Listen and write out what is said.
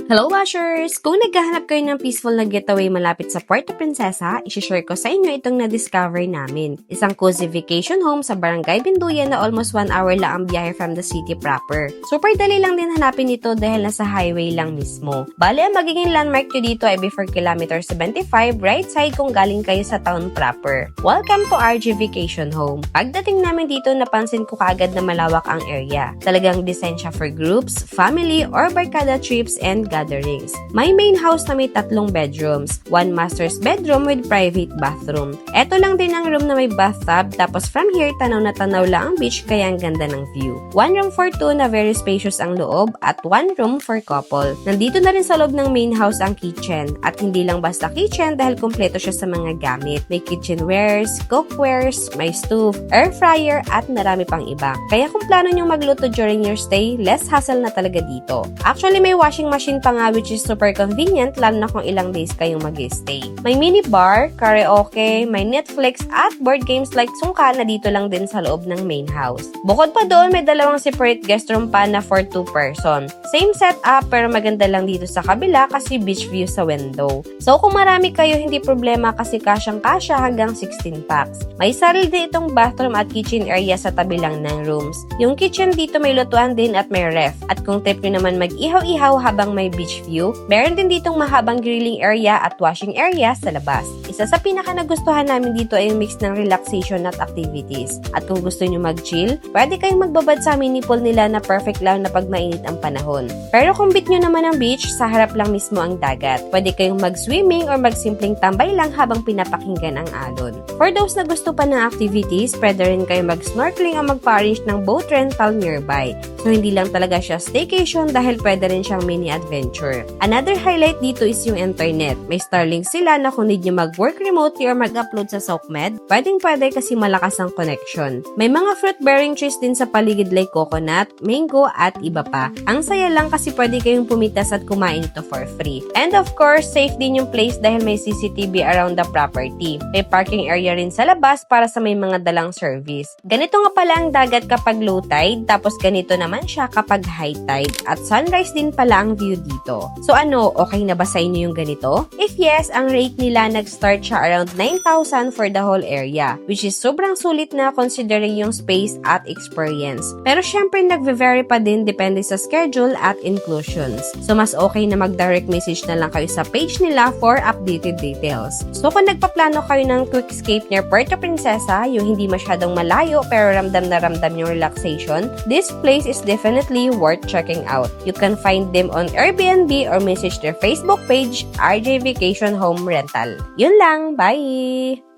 Hello Washers! Kung naghahanap kayo ng peaceful na getaway malapit sa Puerto Princesa, isishare ko sa inyo itong na-discover namin. Isang cozy vacation home sa Barangay Binduyan na almost 1 hour lang ang biyahe from the city proper. Super dali lang din hanapin ito dahil nasa highway lang mismo. Bale, ang magiging landmark nyo dito ay before kilometer 75, right side kung galing kayo sa town proper. Welcome to RG Vacation Home. Pagdating namin dito, napansin ko kaagad na malawak ang area. Talagang design siya for groups, family, or barkada trips and gatherings. May main house na may 3 bedrooms, 1 master's bedroom with private bathroom. Eto lang din ang room na may bathtub, tapos from here, tanaw na tanaw lang ang beach kaya ang ganda ng view. 1 room for 2 na very spacious ang loob at 1 room for couple. Nandito na rin sa loob ng main house ang kitchen at hindi lang basta kitchen dahil kumpleto siya sa mga gamit. May kitchenwares, cookwares, may stove, air fryer at marami pang iba. Kaya kung plano nyong magluto during your stay, less hassle na talaga dito. Actually, may washing machine pa nga which is super convenient lalo na kung ilang days kayong mag-stay. May mini bar, karaoke, may Netflix at board games like sungka na dito lang din sa loob ng main house. Bukod pa doon, may 2 separate guest room pa na for 2 person. Same setup pero maganda lang dito sa kabila kasi beach view sa window. So kung marami kayo, hindi problema kasi kasyang-kasya hanggang 16 packs. May sarili din itong bathroom at kitchen area sa tabi lang ng rooms. Yung kitchen dito may lutuan din at may ref. At kung trip nyo naman mag-ihaw-ihaw habang may beach view, meron din ditong mahabang grilling area at washing area sa labas. Isa sa pinaka nagustuhan namin dito ay yung mix ng relaxation at activities. At kung gusto nyo mag-chill, pwede kayong magbabad sa mini pool nila na perfect lang na pag mainit ang panahon. Pero kung bit nyo naman ang beach, sa harap lang mismo ang dagat. Pwede kayong mag-swimming or magsimpleng tambay lang habang pinapakinggan ang alon. For those na gusto pa ng activities, pwede rin kayong mag-snorkeling o magpa-arrange ng boat rental nearby. So hindi lang talaga siya staycation dahil pwede rin siyang mini adventure. Another highlight dito is yung internet. May Starlink sila na kung need nyo mag-work remotely or mag-upload sa SOCMED, pwedeng-pwede kasi malakas ang connection. May mga fruit-bearing trees din sa paligid like coconut, mango, at iba pa. Ang saya lang kasi pwede kayong pumitas at kumain ito for free. And of course, safe din yung place dahil may CCTV around the property. May parking area rin sa labas para sa may mga dalang service. Ganito nga pala ang dagat kapag low tide, tapos ganito naman siya kapag high tide. At sunrise din pala ang view dito. So ano, okay na ba sa inyo yung ganito? If yes, ang rate nila nag-start siya around 9,000 for the whole area, which is sobrang sulit na considering yung space at experience. Pero syempre nagve-vary pa din depende sa schedule at inclusions. So mas okay na mag-direct message na lang kayo sa page nila for updated details. So kung nagpaplano kayo ng quick escape near Puerto Princesa, yung hindi masyadong malayo pero ramdam na ramdam yung relaxation, this place is definitely worth checking out. You can find them on Airbnb or message their Facebook page, RJ Vacation Home Rental. Yun lang, bye!